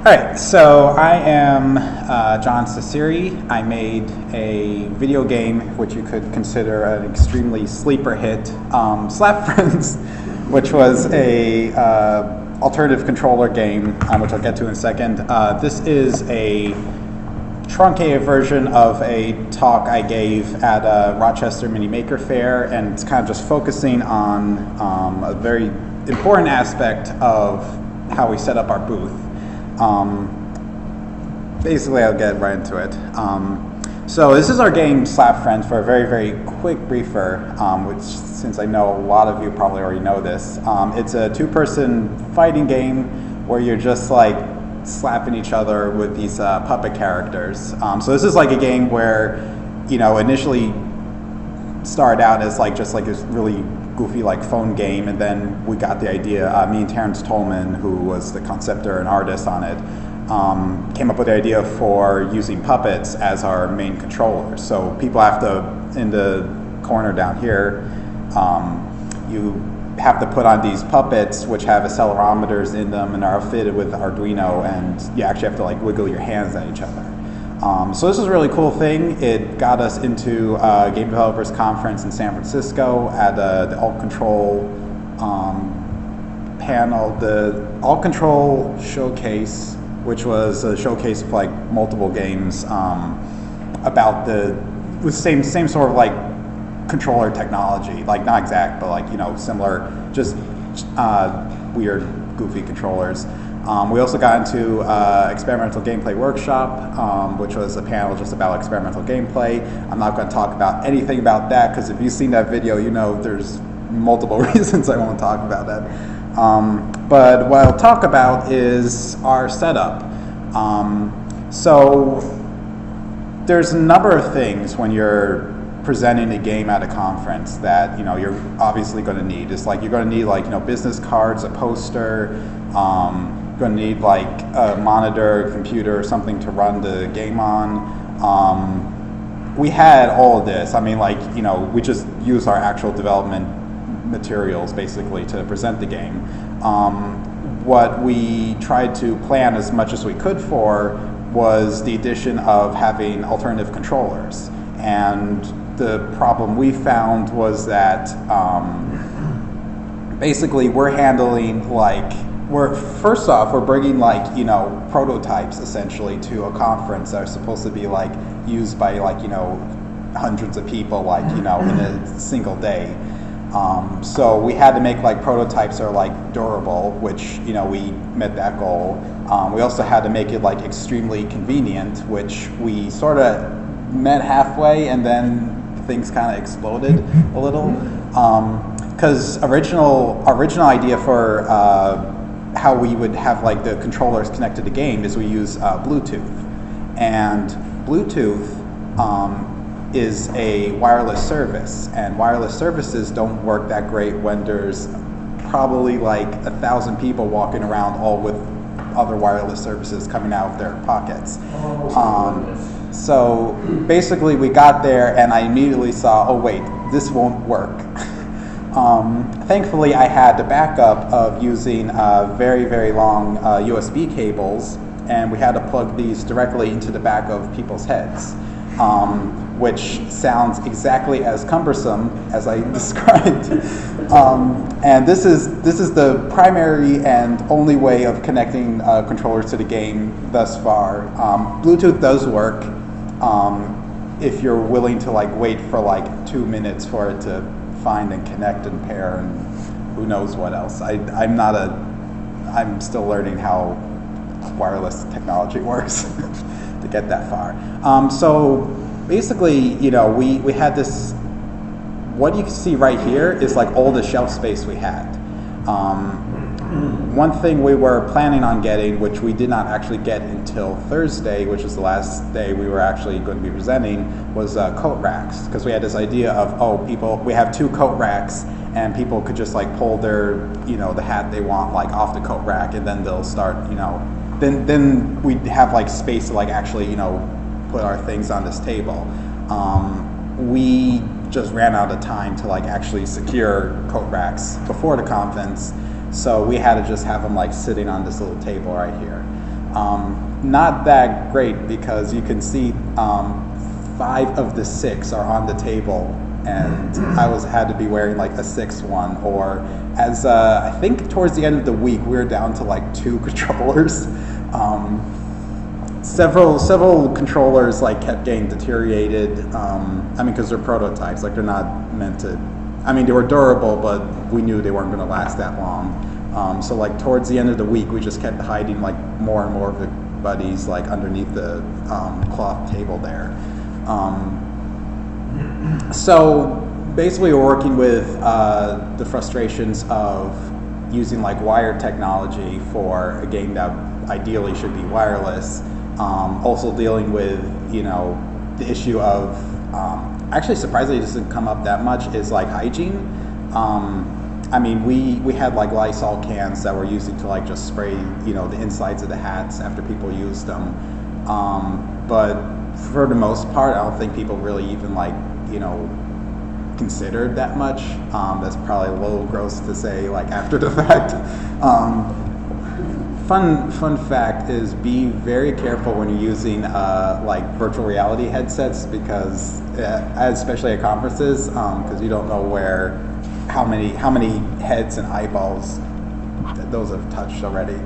Alright, so I am John Ceceri. I made a video game which you could consider an extremely sleeper hit, Slap Friends, which was a alternative controller game, which I'll get to in a second. This is a truncated version of a talk I gave at a Rochester Mini Maker Fair, and it's kind of just focusing on a very important aspect of how we set up our booth. Basically, I'll get right into it. So this is our game Slap Friends. For a very, very quick briefer, which since I know a lot of you probably already know this, it's a two-person fighting game where you're just like slapping each other with these puppet characters. So this is like a game where, you know, initially started out as like just like this really goofy like phone game, and then we got the idea, me and Terrence Tolman, who was the conceptor and artist on it, came up with the idea for using puppets as our main controllers. So people have to, in the corner down here, you have to put on these puppets which have accelerometers in them and are fitted with Arduino, and you actually have to like wiggle your hands at each other. So this is a really cool thing. It got us into a Game Developers Conference in San Francisco at the Alt.Control panel, the Alt.Control Showcase, which was a showcase of like multiple games about with same sort of like controller technology, like not exact, but like, you know, similar, just weird, goofy controllers. We also got into experimental gameplay workshop, which was a panel just about experimental gameplay. I'm not going to talk about anything about that because if you've seen that video, you know there's multiple reasons I won't talk about that. But what I'll talk about is our setup. So there's a number of things when you're presenting a game at a conference that, you know, you're obviously going to need. It's like you're going to need, like, you know, business cards, a poster, going to need like a monitor, a computer, or something to run the game on. We had all of this. I mean, like, you know, we just used our actual development materials basically to present the game. What we tried to plan as much as we could for was the addition of having alternative controllers. And the problem we found was that basically we're handling like, first off, we're bringing like, you know, prototypes essentially to a conference that are supposed to be like used by like, you know, hundreds of people, like, you know, in a single day. So we had to make like prototypes that are like durable, which, you know, we met that goal. We also had to make it like extremely convenient, which we sort of met halfway, and then things kind of exploded a little. Because original idea for how we would have like the controllers connected to game is we use Bluetooth, and Bluetooth is a wireless service, and wireless services don't work that great when there's probably like 1,000 people walking around all with other wireless services coming out of their pockets. So basically we got there and I immediately saw, oh wait, this won't work. Thankfully, I had the backup of using very, very long USB cables, and we had to plug these directly into the back of people's heads, which sounds exactly as cumbersome as I described. And this is the primary and only way of connecting controllers to the game thus far. Bluetooth does work if you're willing to like wait for like 2 minutes for it to find and connect and pair and who knows what else. I'm still learning how wireless technology works to get that far. So basically, you know, we had this, what you can see right here is like all the shelf space we had. One thing we were planning on getting, which we did not actually get until Thursday, which was the last day we were actually going to be presenting, was coat racks. Because we had this idea of, oh, we have 2 coat racks, and people could just like pull their, you know, the hat they want like off the coat rack, and then they'll start, you know, then we'd have like space to like actually, you know, put our things on this table. We just ran out of time to like actually secure coat racks before the conference, so we had to just have them like sitting on this little table right here. Not that great because you can see 5 of the 6 are on the table, and I had to be wearing like a 6th one. Or as I think towards the end of the week, we were down to like 2 controllers. Several controllers like kept getting deteriorated. I mean, because they're prototypes, like they're not meant to. I mean, they were durable, but we knew they weren't going to last that long. So like towards the end of the week, we just kept hiding like more and more of the buddies like underneath the cloth table there. So basically, we're working with the frustrations of using like wired technology for a game that ideally should be wireless. Also dealing with, you know, the issue of, actually surprisingly it doesn't come up that much, is like hygiene. I mean, we had like Lysol cans that we're using to like just spray, you know, the insides of the hats after people used them. But for the most part, I don't think people really even like, you know, considered that much. That's probably a little gross to say like after the fact. Fun fact is be very careful when you're using like virtual reality headsets, because especially at conferences, because you don't know how many heads and eyeballs those have touched already.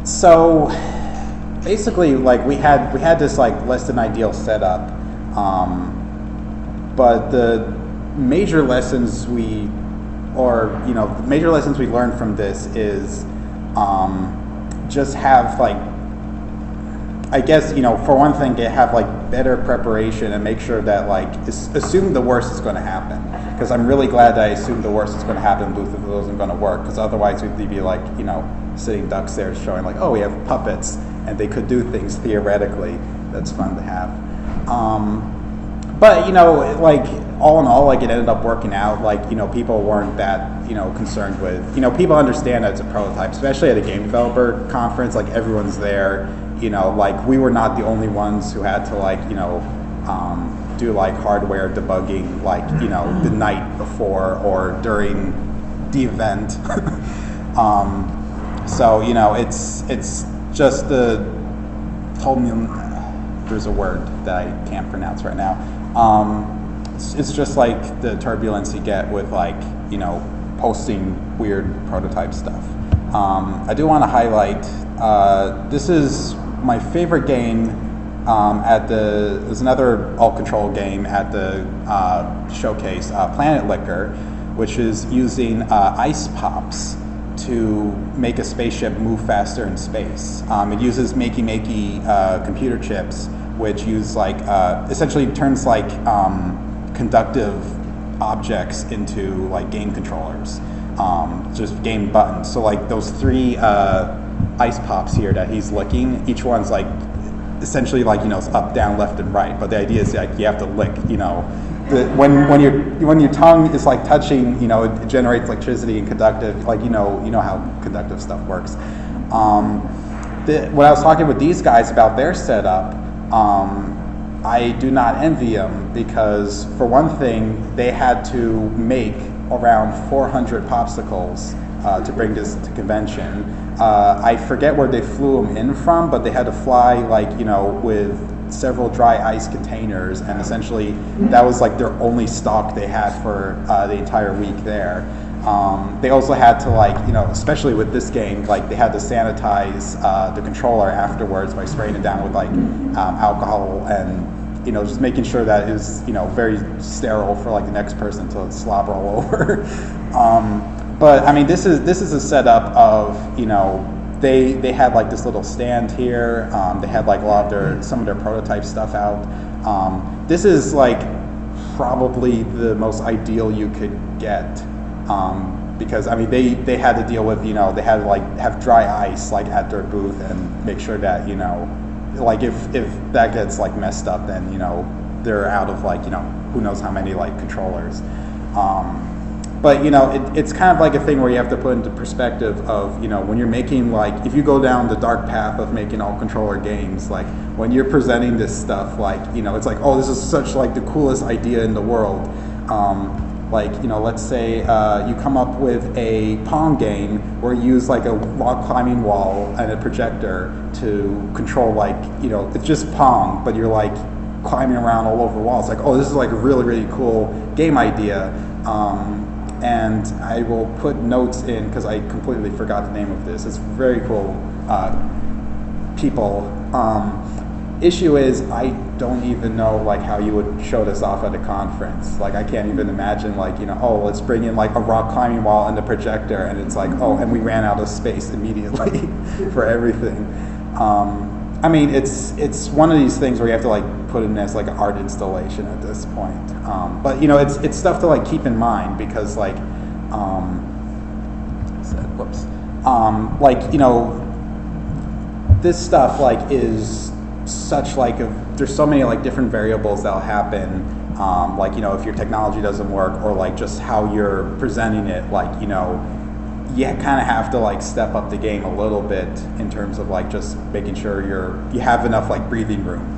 So basically, like we had this like less than ideal setup, but the major lessons we learned from this is just have like, I guess, you know, for one thing, to have like better preparation and make sure that like assume the worst is going to happen. Because I'm really glad that I assumed the worst is going to happen. Both of those aren't going to work. Because otherwise we'd be like, you know, sitting ducks there showing like, oh, we have puppets and they could do things theoretically. That's fun to have. But you know, like all in all, like it ended up working out. Like, you know, people weren't that, you know, concerned with, you know, people understand that it's a prototype, especially at a game developer conference. Like everyone's there, you know, like we were not the only ones who had to like, you know, do like hardware debugging, like, you know, the night before or during the event. So you know, it's just the whole. There's a word that I can't pronounce right now. It's just like the turbulence you get with like, you know, posting weird prototype stuff. I do want to highlight, this is my favorite game there's another Alt.Control game at the showcase, Planet Liquor, which is using ice pops to make a spaceship move faster in space. It uses makey computer chips, which use like, essentially turns like conductive objects into like game controllers, just game buttons. So like those 3 ice pops here that he's licking, each one's like essentially like, you know, up, down, left, and right. But the idea is like you have to lick, you know, when your tongue is like touching, you know, it generates electricity and conductive, like you know how conductive stuff works. When I was talking with these guys about their setup, I do not envy them, because for one thing, they had to make around 400 popsicles to bring this to convention. I forget where they flew them in from, but they had to fly like, you know, with several dry ice containers, and essentially that was like their only stock they had for the entire week there. They also had to, like, you know, especially with this game, like they had to sanitize the controller afterwards by spraying it down with like alcohol, and, you know, just making sure that it was, you know, very sterile for like the next person to slobber all over. But I mean, this is a setup of, you know, they had like this little stand here. They had like a lot of some of their prototype stuff out. This is like probably the most ideal you could get, because I mean they had to deal with, you know, they had to like have dry ice like at their booth and make sure that, you know, like if that gets like messed up, then, you know, they're out of like, you know, who knows how many like controllers. But, you know, it's kind of like a thing where you have to put into perspective of, you know, when you're making, like, if you go down the dark path of making alt-controller games, like, when you're presenting this stuff, like, you know, it's like, oh, this is such, like, the coolest idea in the world. Like, let's say you come up with a Pong game where you use like a rock climbing wall and a projector to control, like, it's just Pong, but you're like climbing around all over walls. Like, oh, this is like a really, really cool game idea. And I will put notes in because I completely forgot the name of this. It's very cool, people. Issue is I don't even know like how you would show this off at a conference. Like I can't even imagine like, oh, let's bring in like a rock climbing wall and the projector, and it's like, oh, and we ran out of space immediately for everything. I mean, it's one of these things where you have to like put in as like an art installation at this point. But it's stuff to like keep in mind because like, this stuff like is such like there's so many like different variables that'll happen, like if your technology doesn't work or like just how you're presenting it, like you kind of have to like step up the game a little bit in terms of like just making sure you have enough like breathing room,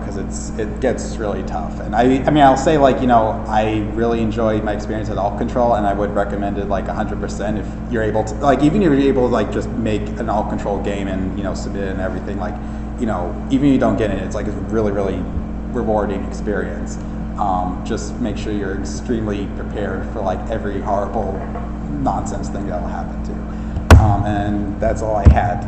because it gets really tough. And I mean I'll say like I really enjoyed my experience at Alt.Control, and I would recommend it like 100% if you're able to, like even if you're able to like just make an Alt.Control game and submit it and everything, like even if you don't get it, it's like a really, really rewarding experience. Just make sure you're extremely prepared for like every horrible nonsense thing that will happen to you. And that's all I had.